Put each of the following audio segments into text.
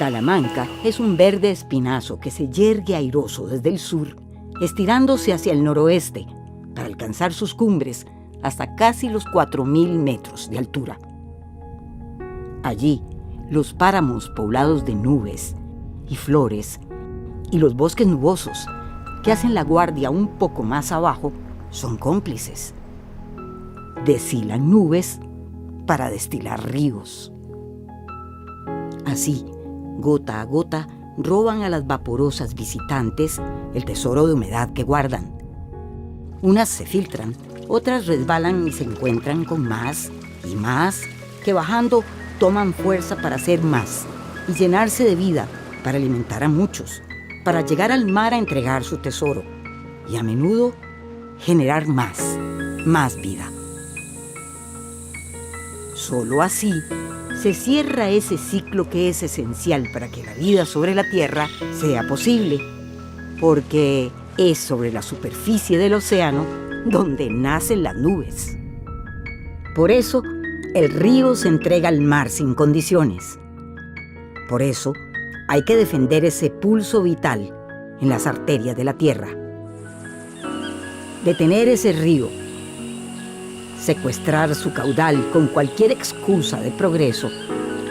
Talamanca es un verde espinazo que se yergue airoso desde el sur, estirándose hacia el noroeste para alcanzar sus cumbres hasta casi los 4.000 metros de altura. Allí, los páramos poblados de nubes y flores y los bosques nubosos que hacen la guardia un poco más abajo son cómplices. Deshilan nubes para destilar ríos. Así, gota a gota, roban a las vaporosas visitantes el tesoro de humedad que guardan. Unas se filtran, otras resbalan y se encuentran con más y más, que bajando toman fuerza para hacer más y llenarse de vida para alimentar a muchos, para llegar al mar a entregar su tesoro y a menudo generar más vida. Solo así se cierra ese ciclo que es esencial para que la vida sobre la Tierra sea posible, porque es sobre la superficie del océano donde nacen las nubes. Por eso, el río se entrega al mar sin condiciones. Por eso, hay que defender ese pulso vital en las arterias de la Tierra. Detener ese río, secuestrar su caudal con cualquier excusa de progreso,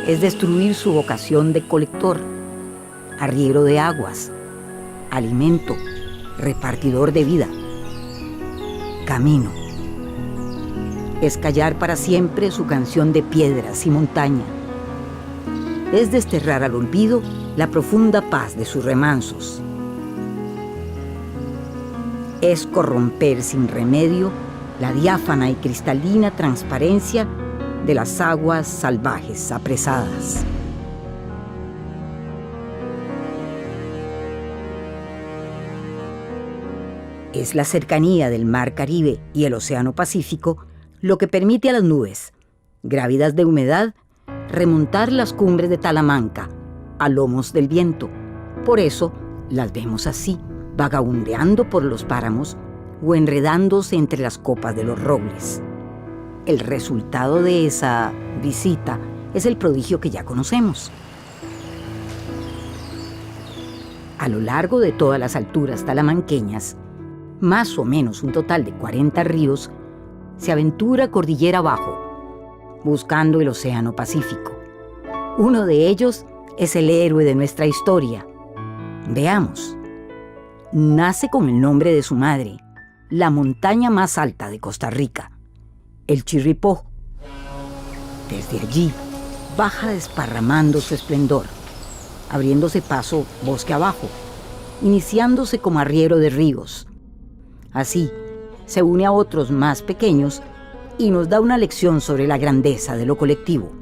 es destruir su vocación de colector, arriero de aguas, alimento, repartidor de vida, camino. Es callar para siempre su canción de piedras y montaña. Es desterrar al olvido la profunda paz de sus remansos. Es corromper sin remedio la diáfana y cristalina transparencia de las aguas salvajes apresadas. Es la cercanía del Mar Caribe y el Océano Pacífico lo que permite a las nubes, grávidas de humedad, remontar las cumbres de Talamanca a lomos del viento. Por eso las vemos así, vagabundeando por los páramos o enredándose entre las copas de los robles. El resultado de esa visita es el prodigio que ya conocemos. A lo largo de todas las alturas talamanqueñas, más o menos un total de 40 ríos, se aventura cordillera abajo, buscando el Océano Pacífico. Uno de ellos es el héroe de nuestra historia. Veamos. Nace con el nombre de su madre, la montaña más alta de Costa Rica, el Chirripó. Desde allí baja desparramando su esplendor, abriéndose paso bosque abajo, iniciándose como arriero de ríos. Así, se une a otros más pequeños y nos da una lección sobre la grandeza de lo colectivo.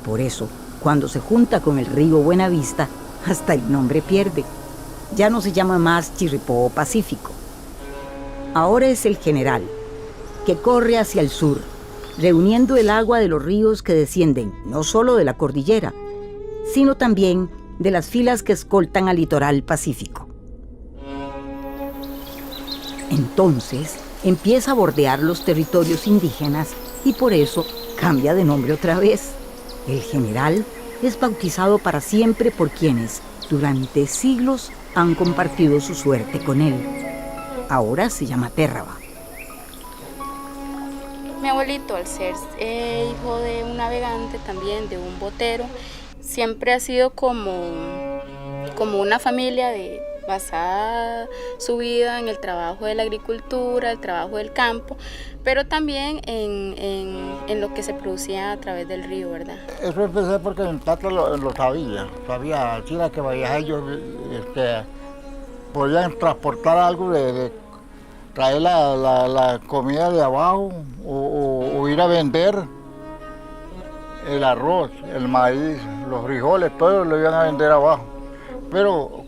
Por eso, cuando se junta con el río Buenavista, hasta el nombre pierde. Ya no se llama más Chirripó Pacífico. Ahora es el General, que corre hacia el sur, reuniendo el agua de los ríos que descienden no solo de la cordillera, sino también de las filas que escoltan al litoral pacífico. Entonces empieza a bordear los territorios indígenas y por eso cambia de nombre otra vez. El General es bautizado para siempre por quienes durante siglos han compartido su suerte con él. Ahora se llama Térraba. Mi abuelito, al ser hijo de un navegante también, de un botero, siempre ha sido como una familia basada su vida en el trabajo de la agricultura, el trabajo del campo, pero también en lo que se producía a través del río, ¿verdad? Eso empecé porque mi tata lo sabía, así era que vaya ellos podían transportar algo traer la comida de abajo o ir a vender el arroz, el maíz, los frijoles, todo lo iban a vender abajo. Pero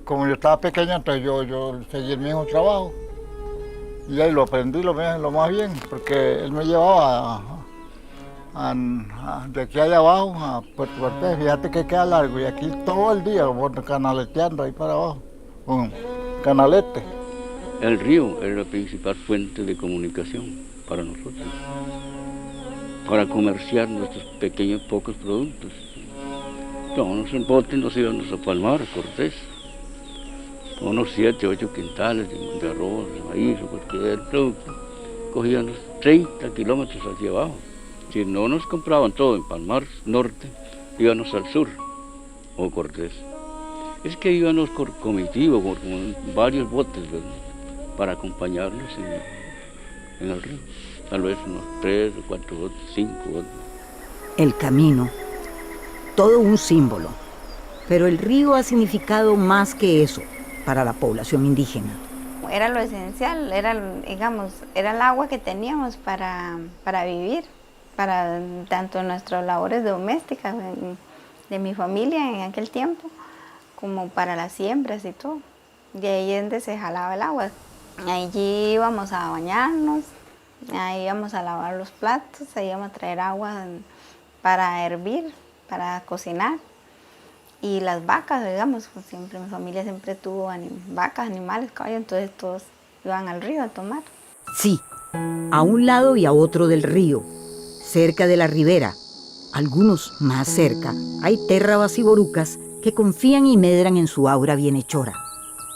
como yo estaba pequeño, entonces yo seguí el mismo trabajo. Y ahí lo aprendí lo más bien, porque él me llevaba de aquí allá abajo a Puerto Cortés. Fíjate que queda largo, y aquí todo el día, canaleteando ahí para abajo, con canalete. El río es la principal fuente de comunicación para nosotros, para comerciar nuestros pequeños pocos productos. Todos en bote nos íbamos a Palmar, Cortés. Unos 7, 8 quintales de arroz, de maíz o cualquier producto. Cogíamos 30 kilómetros hacia abajo. Si no nos compraban todo en Palmar Norte, íbamos al sur o Cortés. Es que íbamos por comitiva, por varios botes, ¿verdad?, para acompañarnos en el río. Tal vez unos 3 o 4 botes, 5 botes. El camino, todo un símbolo. Pero el río ha significado más que eso para la población indígena. Era lo esencial, digamos, era el agua que teníamos para vivir, para tanto nuestras labores domésticas de mi familia en aquel tiempo, como para las siembras y todo. Y ahí es donde se jalaba el agua. Allí íbamos a bañarnos, ahí íbamos a lavar los platos, ahí íbamos a traer agua para hervir, para cocinar. Y las vacas, digamos, pues siempre mi familia siempre tuvo vacas, animales, caballos, entonces todos iban al río a tomar. Sí, a un lado y a otro del río, cerca de la ribera, algunos más cerca, hay térrabas y borucas que confían y medran en su aura bienhechora.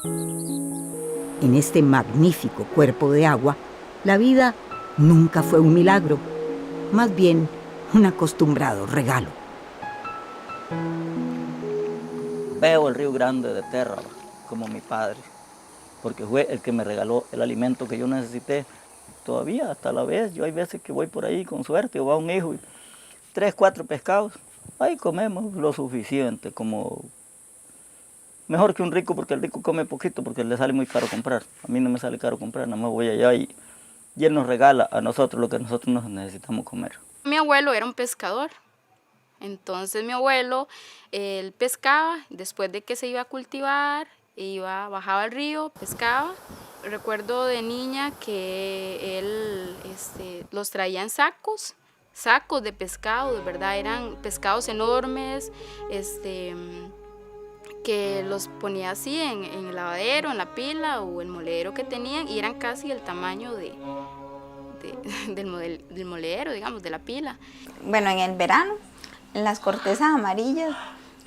En este magnífico cuerpo de agua, la vida nunca fue un milagro, más bien un acostumbrado regalo. Veo el río Grande de Térraba como mi padre, porque fue el que me regaló el alimento que yo necesité. Todavía, hasta la vez, yo hay veces que voy por ahí con suerte, o va un hijo y 3, 4 pescados, ahí comemos lo suficiente, como mejor que un rico, porque el rico come poquito, porque le sale muy caro comprar. A mí no me sale caro comprar, nada más voy allá y él nos regala a nosotros lo que nosotros nos necesitamos comer. Mi abuelo era un pescador. Entonces mi abuelo, él pescaba, después de que se iba a cultivar, bajaba al río, pescaba. Recuerdo de niña que él los traía en sacos de pescado, de verdad, eran pescados enormes, que los ponía así en el lavadero, en la pila o el moledero que tenían, y eran casi el tamaño del moledero, digamos, de la pila. Bueno, en el verano, en las cortezas amarillas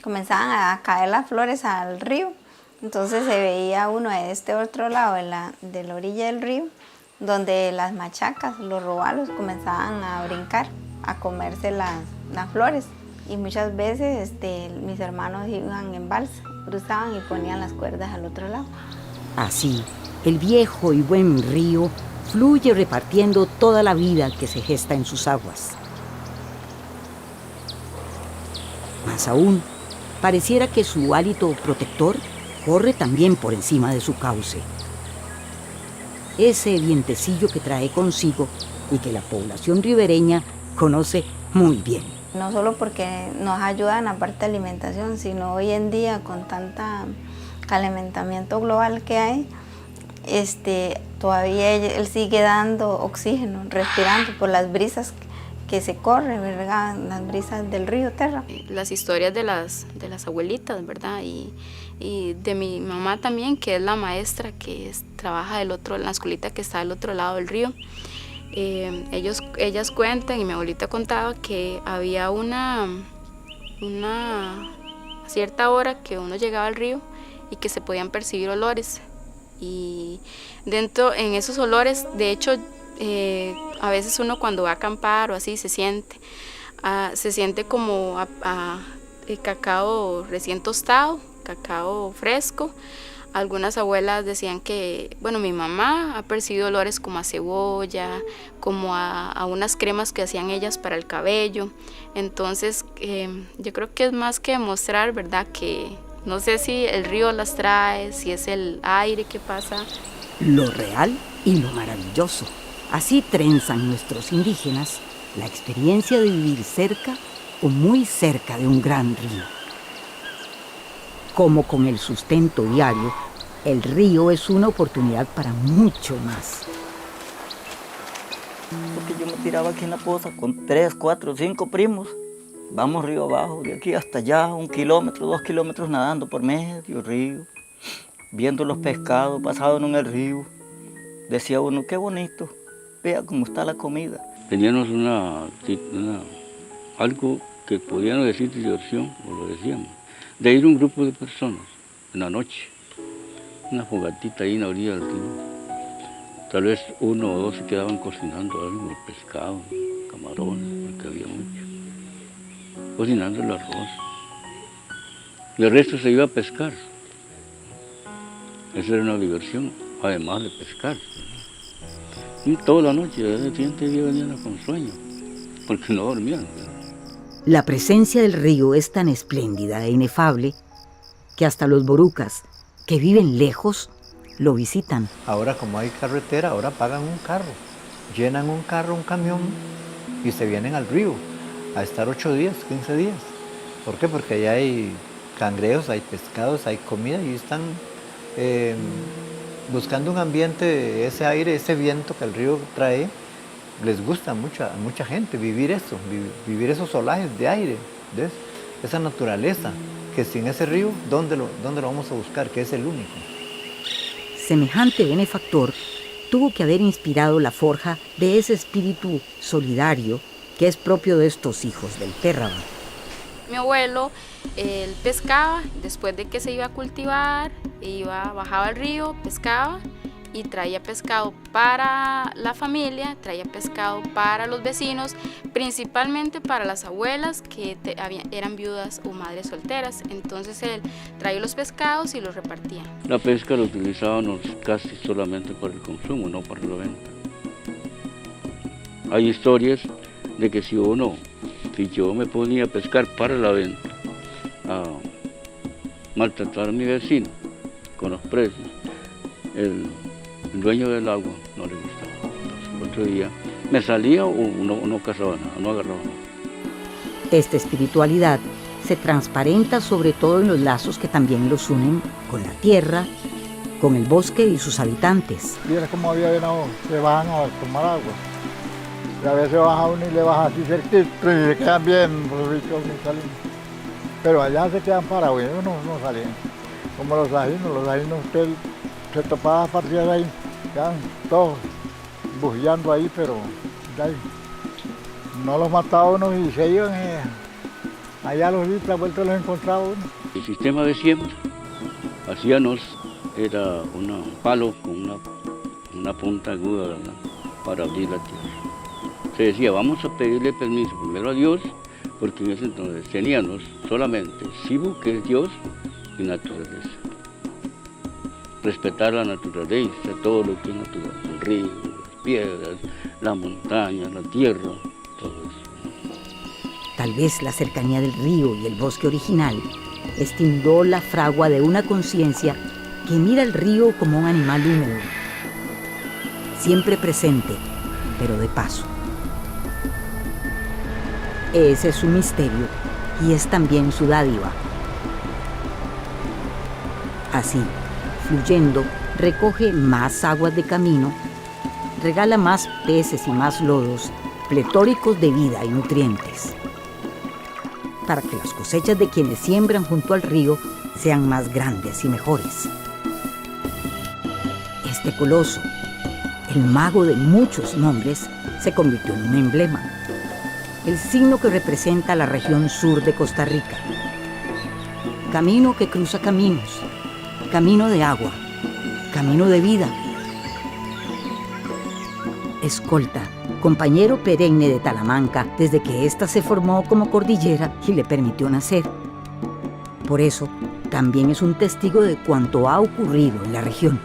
comenzaban a caer las flores al río, entonces se veía uno de este otro lado de la orilla del río, donde las machacas, los robalos, comenzaban a brincar, a comerse las flores, y muchas veces mis hermanos iban en balsa, cruzaban y ponían las cuerdas al otro lado. Así, El viejo y buen río fluye repartiendo toda la vida que se gesta en sus aguas. Más aún, pareciera que su hálito protector corre también por encima de su cauce. Ese vientecillo que trae consigo y que la población ribereña conoce muy bien. No solo porque nos ayuda en la parte de alimentación, sino hoy en día con tanta calentamiento global que hay, todavía él sigue dando oxígeno, respirando por las brisas que se corren, ¿verdad? Las brisas del río Terra. Las historias de las abuelitas, ¿verdad? Y de mi mamá también, que es la maestra que trabaja en la escuelita que está del otro lado del río. Ellas cuentan, y mi abuelita contaba, que había una cierta hora que uno llegaba al río y que se podían percibir olores. Y en esos olores, de hecho, a veces uno cuando va a acampar o así se siente como a cacao recién tostado, cacao fresco. Algunas abuelas decían que, mi mamá ha percibido olores como a cebolla, como a unas cremas que hacían ellas para el cabello. Entonces, yo creo que es más que demostrar, ¿verdad?, que no sé si el río las trae, si es el aire que pasa. Lo real y lo maravilloso. Así trenzan nuestros indígenas la experiencia de vivir cerca o muy cerca de un gran río. Como con el sustento diario, el río es una oportunidad para mucho más. Porque yo me tiraba aquí en la poza con 3, 4, 5 primos. Vamos río abajo, de aquí hasta allá, 1 kilómetro, 2 kilómetros nadando por medio río, viendo los pescados pasados en el río. Decía uno, qué bonito, vea cómo está la comida. Teníamos algo que podíamos decir diversión, o lo decíamos, de ir un grupo de personas en la noche, una fogatita ahí en la orilla del río. Tal vez 1 o 2 se quedaban cocinando algo, pescado, camarones, porque había mucho, cocinando el arroz. Y el resto se iba a pescar. Esa era una diversión, además de pescar. Y toda la noche, el siguiente día venían con sueño, porque no dormían. La presencia del río es tan espléndida e inefable que hasta los borucas, que viven lejos, lo visitan. Ahora como hay carretera, ahora pagan un carro, llenan un carro, un camión y se vienen al río a estar 8 días, 15 días. ¿Por qué? Porque allá hay cangrejos, hay pescados, hay comida y están buscando un ambiente, ese aire, ese viento que el río trae. Les gusta a mucha gente vivir eso, vivir esos olajes de aire, ¿ves? Esa naturaleza, que sin ese río, ¿dónde lo vamos a buscar? Que es el único. Semejante benefactor tuvo que haber inspirado la forja de ese espíritu solidario que es propio de estos hijos del Pérraba. Mi abuelo, él pescaba, después de que se iba a cultivar, bajaba al río, pescaba y traía pescado para la familia, traía pescado para los vecinos, principalmente para las abuelas que eran viudas o madres solteras. Entonces él traía los pescados y los repartía. La pesca la utilizábamos casi solamente para el consumo, no para la venta. Hay historias de que si yo me ponía a pescar para la venta, a maltratar a mi vecino con los precios, el dueño del agua no le gustaba. Entonces, otro día me salía o no cazaba nada, no agarraba nada. Esta espiritualidad se transparenta sobre todo en los lazos que también los unen con la tierra, con el bosque y sus habitantes. Mira cómo había venado, se bajan a tomar agua. Y a veces baja uno y le baja así cerquita y se quedan bien ricos y salen. Pero allá se quedan parados, no salen. Como los ajinos usted se topaba partidas ahí, quedan todos bujeando ahí, pero ya, no los mataba uno y se iban. Allá los vi, la vuelta los encontraba uno. El sistema de siembra, hacíamos, era un palo con una punta aguda, ¿verdad?, para abrir la tierra. Se decía, vamos a pedirle permiso primero a Dios, porque en ese entonces teníamos solamente Sibu, que es Dios, y naturaleza. Respetar la naturaleza, todo lo que es natural, el río, las piedras, la montaña, la tierra, todo eso. Tal vez la cercanía del río y el bosque original estimuló la fragua de una conciencia que mira el río como un animal húmedo, siempre presente, pero de paso. Ese es su misterio y es también su dádiva. Así, fluyendo, recoge más aguas de camino, regala más peces y más lodos, pletóricos de vida y nutrientes, para que las cosechas de quienes siembran junto al río sean más grandes y mejores. Este coloso, el mago de muchos nombres, se convirtió en un emblema, el signo que representa la región sur de Costa Rica. Camino que cruza caminos, camino de agua, camino de vida. Escolta, compañero perenne de Talamanca desde que ésta se formó como cordillera y le permitió nacer. Por eso, también es un testigo de cuanto ha ocurrido en la región.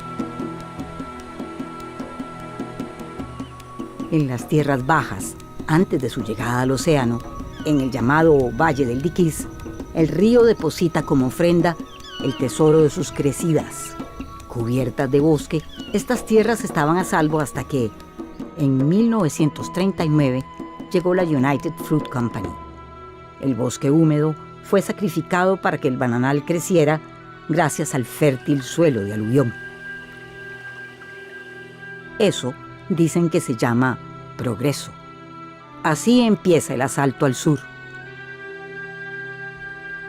En las tierras bajas, antes de su llegada al océano, en el llamado Valle del Diquís, el río deposita como ofrenda el tesoro de sus crecidas. Cubiertas de bosque, estas tierras estaban a salvo hasta que, en 1939, llegó la United Fruit Company. El bosque húmedo fue sacrificado para que el bananal creciera gracias al fértil suelo de aluvión. Eso dicen que se llama progreso. Así empieza el asalto al sur.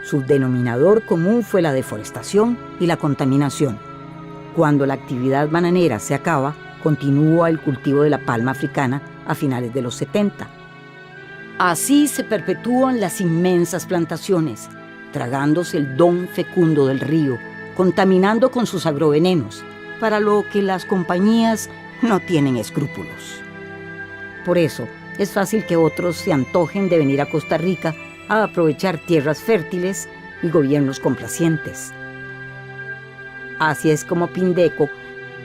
Su denominador común fue la deforestación y la contaminación. Cuando la actividad bananera se acaba, continúa el cultivo de la palma africana a finales de los 70. Así se perpetúan las inmensas plantaciones, tragándose el don fecundo del río, contaminando con sus agrovenenos, para lo que las compañías no tienen escrúpulos. Por eso, es fácil que otros se antojen de venir a Costa Rica a aprovechar tierras fértiles y gobiernos complacientes. Así es como Pindeco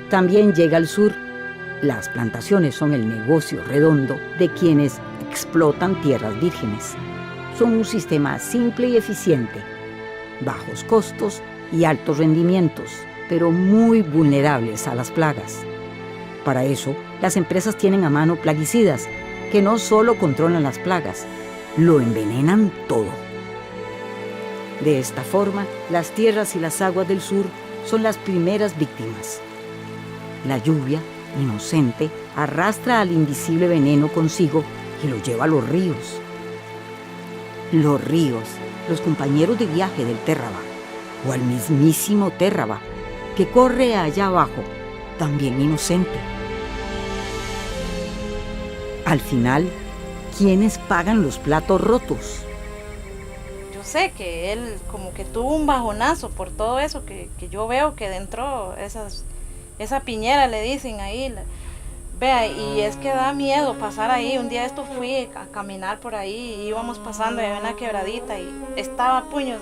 también llega al sur. Las plantaciones son el negocio redondo de quienes explotan tierras vírgenes. Son un sistema simple y eficiente, bajos costos y altos rendimientos, pero muy vulnerables a las plagas. Para eso, las empresas tienen a mano plaguicidas que no solo controlan las plagas, lo envenenan todo. De esta forma, las tierras y las aguas del sur son las primeras víctimas. La lluvia, inocente, arrastra al invisible veneno consigo y lo lleva a los ríos. Los ríos, los compañeros de viaje del Terraba, o al mismísimo Terraba, que corre allá abajo, también inocente. Al final, ¿quiénes pagan los platos rotos? Yo sé que él como que tuvo un bajonazo por todo eso, que yo veo que dentro esa piñera le dicen ahí, vea, y es que da miedo pasar ahí. Un día esto fui a caminar por ahí y íbamos pasando y había una quebradita y estaba a puños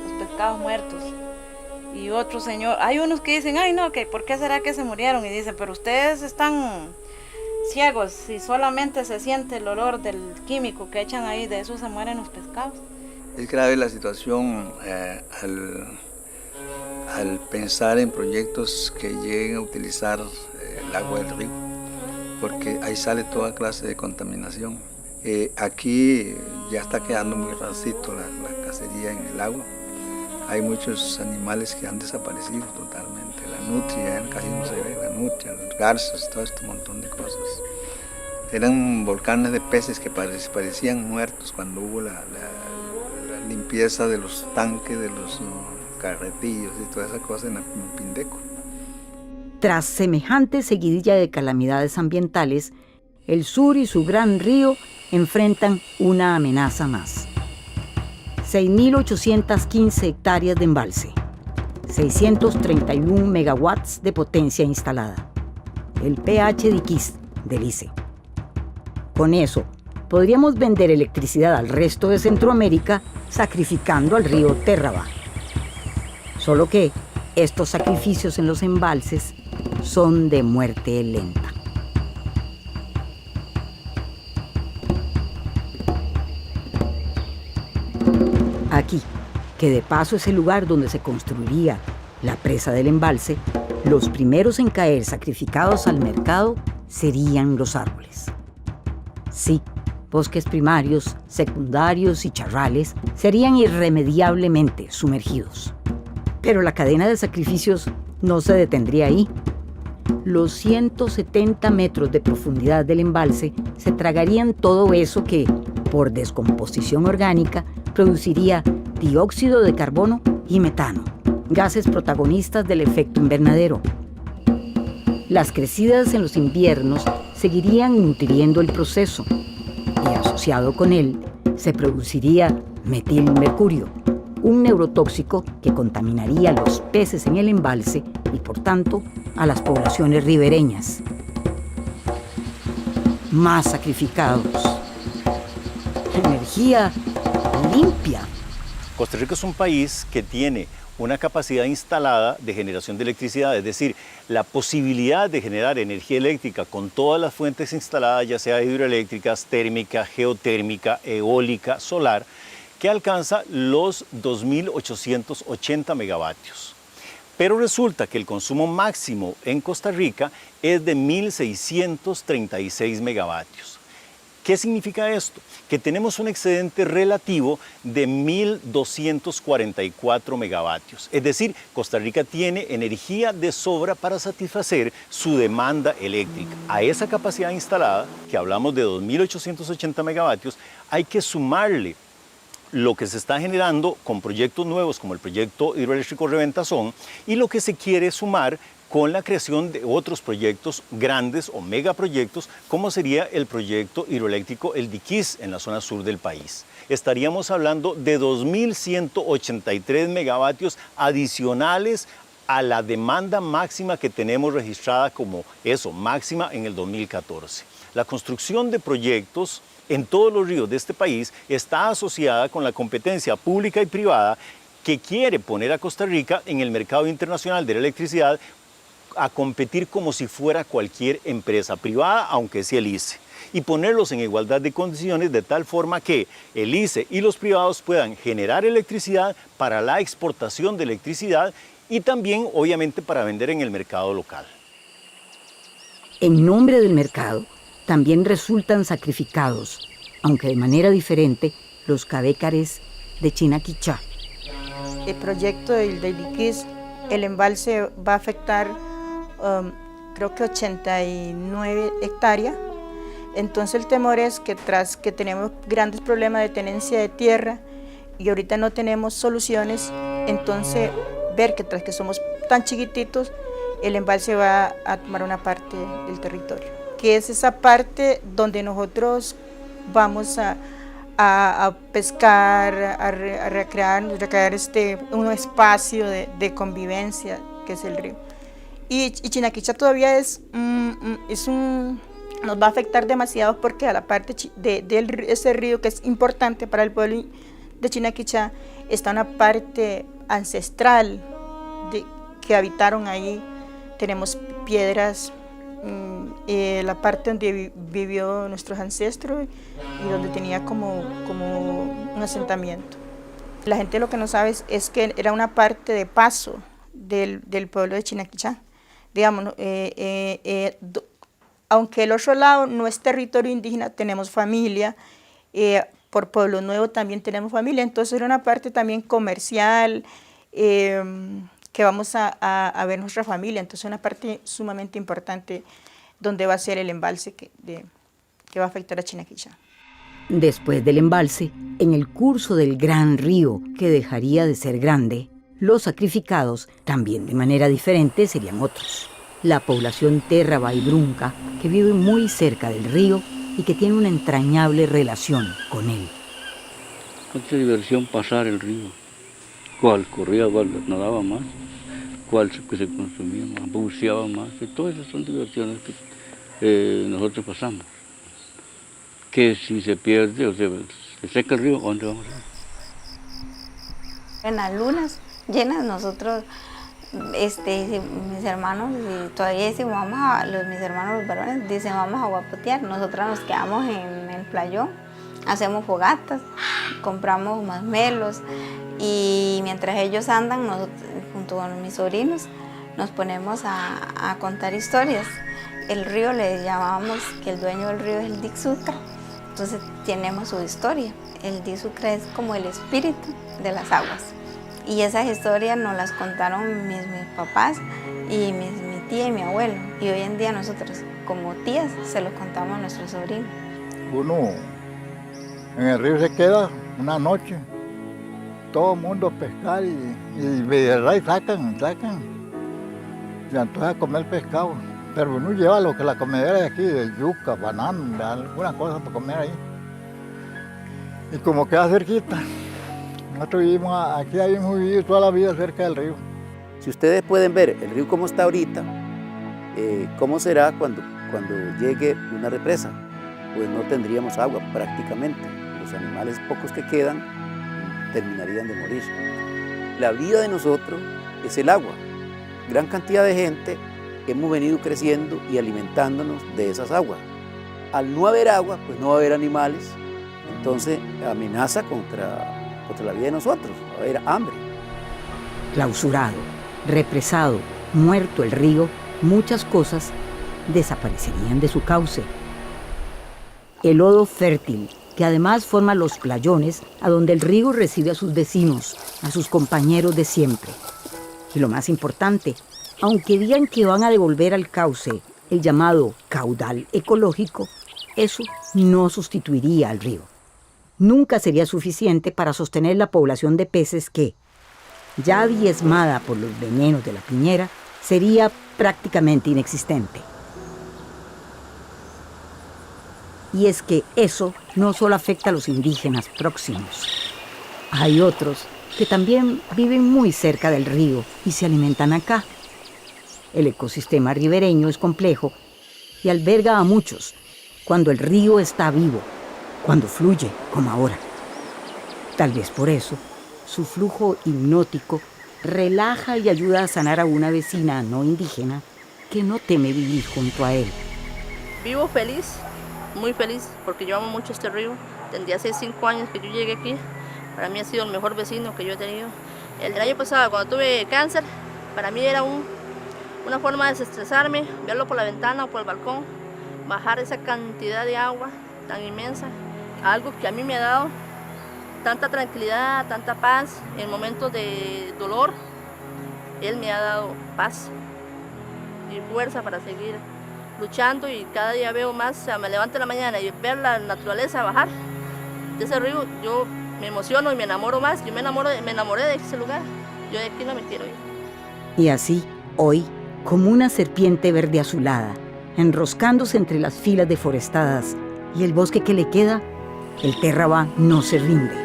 los pescados muertos. Y otro señor, hay unos que dicen, ay no, que ¿por qué será que se murieron? Y dicen, pero ustedes están ciegos, si solamente se siente el olor del químico que echan ahí, de eso se mueren los pescados. Es grave la situación al pensar en proyectos que lleguen a utilizar el agua del río, porque ahí sale toda clase de contaminación. Aquí ya está quedando muy rarito la cacería en el agua. Hay muchos animales que han desaparecido totalmente. La nutria, casi no se ve la nutria, los garzas, todo este montón de cosas. Eran volcanes de peces que parecían muertos cuando hubo la limpieza de los tanques, de los carretillos y toda esa cosa en Pindeco. Tras semejante seguidilla de calamidades ambientales, el sur y su gran río enfrentan una amenaza más. 6.815 hectáreas de embalse, 631 megawatts de potencia instalada, el pH de Iquis del ICE. Con eso, podríamos vender electricidad al resto de Centroamérica sacrificando al río Terraba. Solo que estos sacrificios en los embalses son de muerte lenta. Aquí, que de paso es el lugar donde se construiría la presa del embalse, los primeros en caer sacrificados al mercado serían los árboles. Sí, bosques primarios, secundarios y charrales serían irremediablemente sumergidos. Pero la cadena de sacrificios no se detendría ahí. Los 170 metros de profundidad del embalse se tragarían todo eso que, por descomposición orgánica, produciría dióxido de carbono y metano, gases protagonistas del efecto invernadero. Las crecidas en los inviernos seguirían nutriendo el proceso y asociado con él se produciría metilmercurio, un neurotóxico que contaminaría a los peces en el embalse y por tanto a las poblaciones ribereñas. Más sacrificados. Energía limpia. Costa Rica es un país que tiene una capacidad instalada de generación de electricidad, es decir, la posibilidad de generar energía eléctrica con todas las fuentes instaladas, ya sea hidroeléctricas, térmica, geotérmica, eólica, solar, que alcanza los 2.880 megavatios. Pero resulta que el consumo máximo en Costa Rica es de 1.636 megavatios. ¿Qué significa esto? Que tenemos un excedente relativo de 1.244 megavatios. Es decir, Costa Rica tiene energía de sobra para satisfacer su demanda eléctrica. A esa capacidad instalada, que hablamos de 2.880 megavatios, hay que sumarle lo que se está generando con proyectos nuevos como el proyecto hidroeléctrico Reventazón y lo que se quiere sumar con la creación de otros proyectos grandes o megaproyectos, como sería el proyecto hidroeléctrico El Diquís en la zona sur del país. Estaríamos hablando de 2.183 megavatios adicionales a la demanda máxima que tenemos registrada como eso, máxima en el 2014. La construcción de proyectos en todos los ríos de este país está asociada con la competencia pública y privada que quiere poner a Costa Rica en el mercado internacional de la electricidad a competir como si fuera cualquier empresa privada, aunque sea el ICE, y ponerlos en igualdad de condiciones de tal forma que el ICE y los privados puedan generar electricidad para la exportación de electricidad y también, obviamente, para vender en el mercado local. En nombre del mercado, también resultan sacrificados, aunque de manera diferente, los cabécares de Chinaquichá. El proyecto del Diquís, el embalse va a afectar creo que 89 hectáreas. Entonces el temor es que tras que tenemos grandes problemas de tenencia de tierra y ahorita no tenemos soluciones, entonces ver que tras que somos tan chiquititos, el embalse va a tomar una parte del territorio, que es esa parte donde nosotros vamos a pescar, a recrear un espacio de convivencia que es el río. Y Chinaquichá todavía nos va a afectar demasiado porque a la parte de ese río que es importante para el pueblo de Chinaquichá está una parte ancestral que habitaron ahí. Tenemos piedras, la parte donde vivió nuestros ancestros y donde tenía como un asentamiento. La gente lo que no sabe es que era una parte de paso del pueblo de Chinaquichá. Digamos, aunque el otro lado no es territorio indígena, tenemos familia, por Pueblo Nuevo también tenemos familia, entonces era una parte también comercial, que vamos a ver nuestra familia, entonces una parte sumamente importante donde va a ser el embalse que va a afectar a Chinaquichá. Después del embalse, en el curso del gran río que dejaría de ser grande, los sacrificados, también de manera diferente, serían otros. La población Terraba y Brunca, que vive muy cerca del río y que tiene una entrañable relación con él. Mucha diversión pasar el río. Cuál corría, cuál nadaba más, cuál que se consumía más, buceaba más. Y todas esas son diversiones que nosotros pasamos. Que si se pierde o se seca el río, ¿a dónde vamos a ir? En las lunas llenas nosotros, mis hermanos, y todavía decimos, mis hermanos los varones dicen vamos a guapotear, nosotras nos quedamos en el playón, hacemos fogatas, compramos masmelos y mientras ellos andan, nosotros, junto con mis sobrinos, nos ponemos a contar historias. El río le llamábamos que el dueño del río es el Dixucra, entonces tenemos su historia. El Dixucra es como el espíritu de las aguas. Y esas historias nos las contaron mis papás y mi tía y mi abuelo. Y hoy en día nosotros, como tías, se los contamos a nuestros sobrinos. Uno en el río se queda una noche, todo el mundo a pescar y de verdad sacan. Se antoja comer pescado. Pero uno lleva lo que la comedera de aquí, de yuca, banana, alguna cosa para comer ahí. Y como queda cerquita. Nosotros vivimos aquí, habíamos vivido toda la vida cerca del río. Si ustedes pueden ver el río como está ahorita, ¿cómo será cuando llegue una represa? Pues no tendríamos agua prácticamente. Los animales pocos que quedan terminarían de morir. La vida de nosotros es el agua. Gran cantidad de gente hemos venido creciendo y alimentándonos de esas aguas. Al no haber agua, pues no va a haber animales, entonces amenaza contra la vida de nosotros, va a haber hambre. Clausurado, represado, muerto el río, muchas cosas desaparecerían de su cauce. El lodo fértil, que además forma los playones a donde el río recibe a sus vecinos, a sus compañeros de siempre. Y lo más importante, aunque digan que van a devolver al cauce el llamado caudal ecológico, eso no sustituiría al río. Nunca sería suficiente para sostener la población de peces que, ya diezmada por los venenos de la piñera, sería prácticamente inexistente. Y es que eso no solo afecta a los indígenas próximos. Hay otros que también viven muy cerca del río y se alimentan acá. El ecosistema ribereño es complejo y alberga a muchos cuando el río está vivo, cuando fluye, como ahora. Tal vez por eso, su flujo hipnótico relaja y ayuda a sanar a una vecina no indígena que no teme vivir junto a él. Vivo feliz, muy feliz, porque yo amo mucho este río. Desde hace 5 años que yo llegué aquí, para mí ha sido el mejor vecino que yo he tenido. El año pasado, cuando tuve cáncer, para mí era una forma de desestresarme, verlo por la ventana o por el balcón, bajar esa cantidad de agua tan inmensa, algo que a mí me ha dado tanta tranquilidad, tanta paz. En momentos de dolor, él me ha dado paz y fuerza para seguir luchando, y cada día veo más. O sea, me levanto en la mañana y ver la naturaleza bajar de ese río, yo me emociono y me enamoro más. Yo me enamoré de ese lugar. Yo de aquí no me quiero ir. Y así, hoy, como una serpiente verde azulada, enroscándose entre las filas deforestadas y el bosque que le queda, el Terraba no se rinde.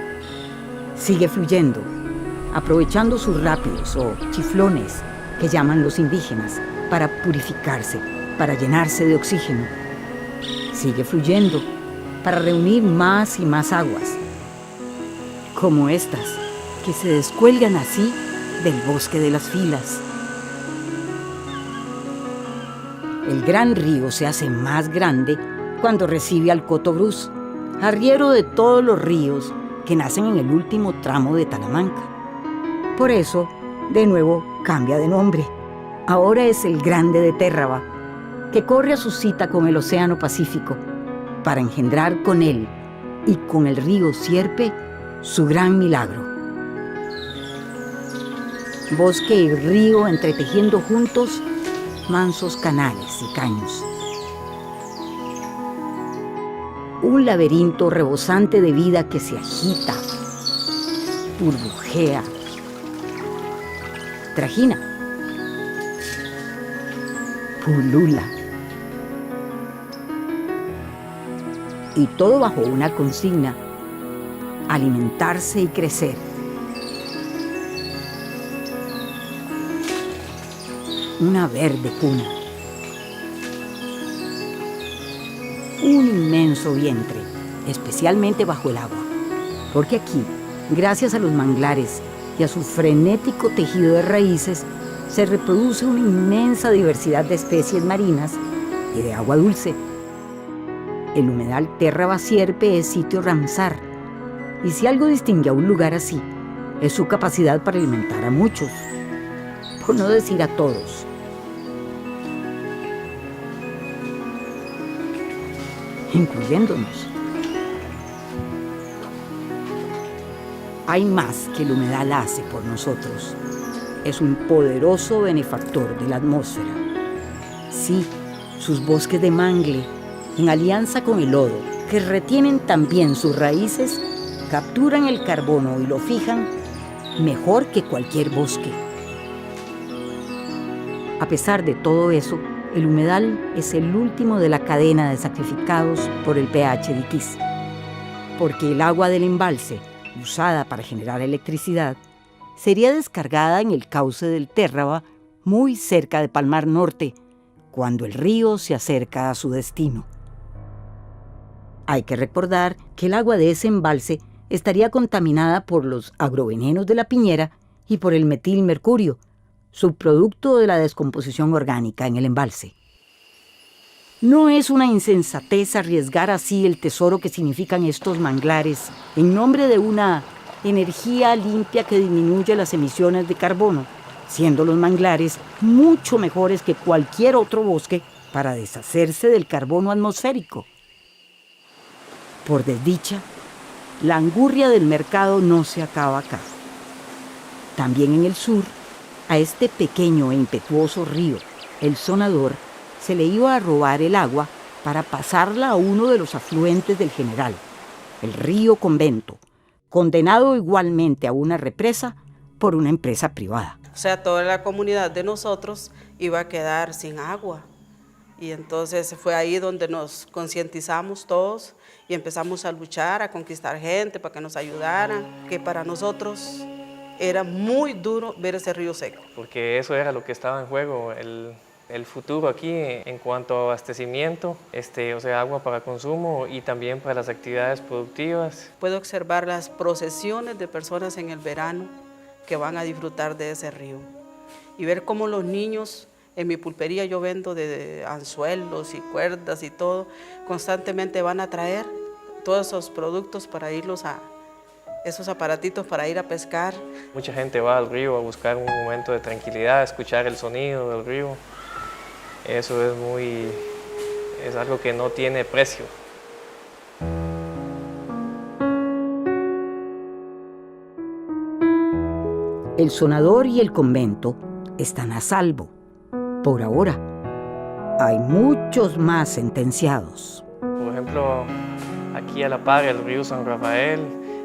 Sigue fluyendo, aprovechando sus rápidos o chiflones, que llaman los indígenas, para purificarse, para llenarse de oxígeno. Sigue fluyendo para reunir más y más aguas, como estas, que se descuelgan así del bosque de las filas. El gran río se hace más grande cuando recibe al Cotobruz, arriero de todos los ríos que nacen en el último tramo de Talamanca. Por eso, de nuevo, cambia de nombre. Ahora es el Grande de Terraba, que corre a su cita con el Océano Pacífico para engendrar con él y con el río Sierpe su gran milagro. Bosque y río entretejiendo juntos mansos canales y caños. Un laberinto rebosante de vida que se agita, burbujea, trajina, pulula. Y todo bajo una consigna: alimentarse y crecer. Una verde cuna. Un inmenso vientre, especialmente bajo el agua. Porque aquí, gracias a los manglares y a su frenético tejido de raíces, se reproduce una inmensa diversidad de especies marinas y de agua dulce. El humedal Terraba Sierpe es sitio Ramsar, y si algo distingue a un lugar así, es su capacidad para alimentar a muchos, por no decir a todos. Incluyéndonos. Hay más que el humedal hace por nosotros. Es un poderoso benefactor de la atmósfera. Sí, sus bosques de mangle, en alianza con el lodo, que retienen también sus raíces, capturan el carbono y lo fijan mejor que cualquier bosque. A pesar de todo eso, el humedal es el último de la cadena de sacrificados por el pH de Iquiz, porque el agua del embalse, usada para generar electricidad, sería descargada en el cauce del Terraba, muy cerca de Palmar Norte, cuando el río se acerca a su destino. Hay que recordar que el agua de ese embalse estaría contaminada por los agrovenenos de la piñera y por el metilmercurio, subproducto de la descomposición orgánica en el embalse. No es una insensatez arriesgar así el tesoro que significan estos manglares en nombre de una energía limpia que disminuye las emisiones de carbono, siendo los manglares mucho mejores que cualquier otro bosque para deshacerse del carbono atmosférico. Por desdicha, la angurria del mercado no se acaba acá. También en el sur, a este pequeño e impetuoso río, el Sonador, se le iba a robar el agua para pasarla a uno de los afluentes del General, el río Convento, condenado igualmente a una represa por una empresa privada. O sea, toda la comunidad de nosotros iba a quedar sin agua. Y entonces fue ahí donde nos concientizamos todos y empezamos a luchar, a conquistar gente para que nos ayudaran, que para nosotros era muy duro ver ese río seco. Porque eso era lo que estaba en juego, el futuro aquí en cuanto a abastecimiento, o sea, agua para consumo y también para las actividades productivas. Puedo observar las procesiones de personas en el verano que van a disfrutar de ese río y ver cómo los niños, en mi pulpería yo vendo de anzuelos y cuerdas y todo, constantemente van a traer todos esos productos para irlos a esos aparatitos para ir a pescar. Mucha gente va al río a buscar un momento de tranquilidad, a escuchar el sonido del río. Eso es algo que no tiene precio. El sonador y el convento están a salvo, por ahora. Hay muchos más sentenciados. Por ejemplo, aquí a la par el río San Rafael,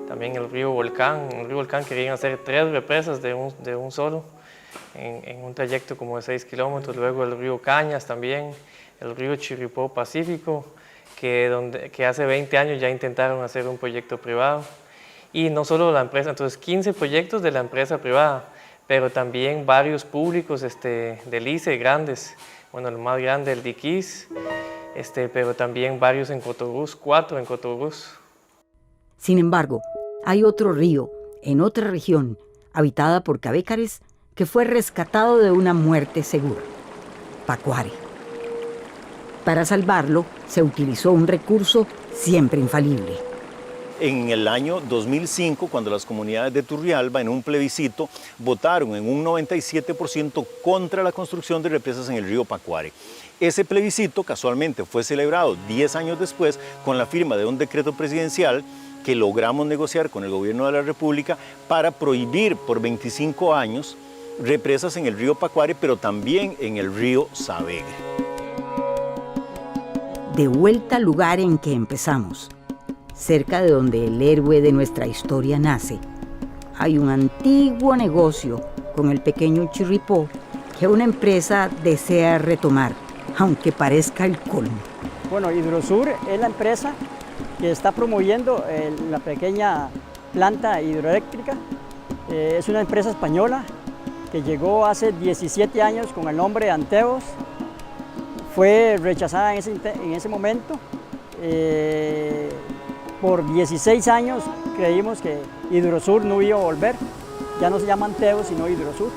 también el río Volcán. En el río Volcán querían hacer 3 represas de un solo, en un trayecto como de 6 kilómetros. Luego el río Cañas también, el río Chirripó Pacífico, que hace 20 años ya intentaron hacer un proyecto privado. Y no solo la empresa, entonces 15 proyectos de la empresa privada, pero también varios públicos del ICE grandes. Bueno, el más grande, el Diquís, pero también varios en Cotorús, 4 en Cotorús. Sin embargo, hay otro río en otra región habitada por cabécares que fue rescatado de una muerte segura, Pacuare. Para salvarlo se utilizó un recurso siempre infalible. En el año 2005, cuando las comunidades de Turrialba, en un plebiscito, votaron en un 97% contra la construcción de represas en el río Pacuare. Ese plebiscito casualmente fue celebrado 10 años después con la firma de un decreto presidencial que logramos negociar con el gobierno de la República para prohibir por 25 años represas en el río Pacuare, pero también en el río Sabegre. De vuelta al lugar en que empezamos, cerca de donde el héroe de nuestra historia nace, hay un antiguo negocio con el pequeño Chirripó que una empresa desea retomar, aunque parezca el colmo. Bueno, Hidrosur es la empresa que está promoviendo la pequeña planta hidroeléctrica. Es una empresa española que llegó hace 17 años con el nombre de Anteos. Fue rechazada en ese momento. Por 16 años creímos que Hidrosur no iba a volver. Ya no se llama Anteos, sino Hidrosur.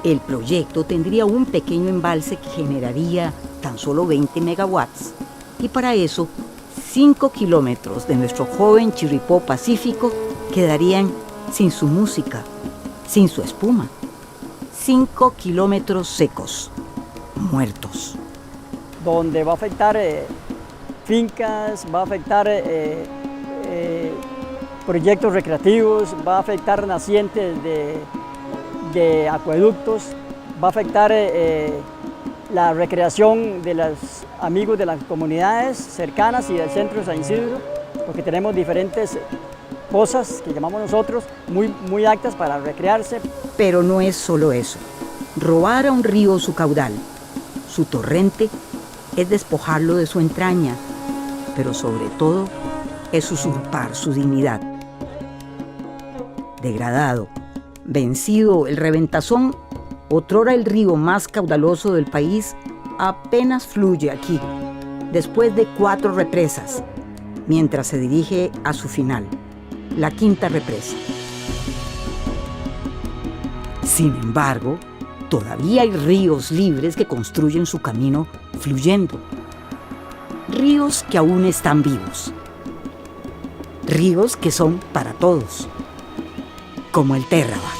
El proyecto tendría un pequeño embalse que generaría tan solo 20 megawatts. Y para eso, 5 kilómetros de nuestro joven Chirripó Pacífico quedarían sin su música, sin su espuma. 5 kilómetros secos, muertos. Donde va a afectar fincas, va a afectar proyectos recreativos, va a afectar nacientes de acueductos, va a afectar la recreación de los amigos de las comunidades cercanas y del centro de San Isidro, porque tenemos diferentes pozas que llamamos nosotros muy aptas para recrearse. Pero no es solo eso. Robar a un río su caudal, su torrente, es despojarlo de su entraña, pero sobre todo es usurpar su dignidad. Degradado, vencido el Reventazón, otrora el río más caudaloso del país, apenas fluye aquí, después de 4 represas, mientras se dirige a su final, la 5ª represa. Sin embargo, todavía hay ríos libres que construyen su camino fluyendo. Ríos que aún están vivos. Ríos que son para todos, como el Térraba.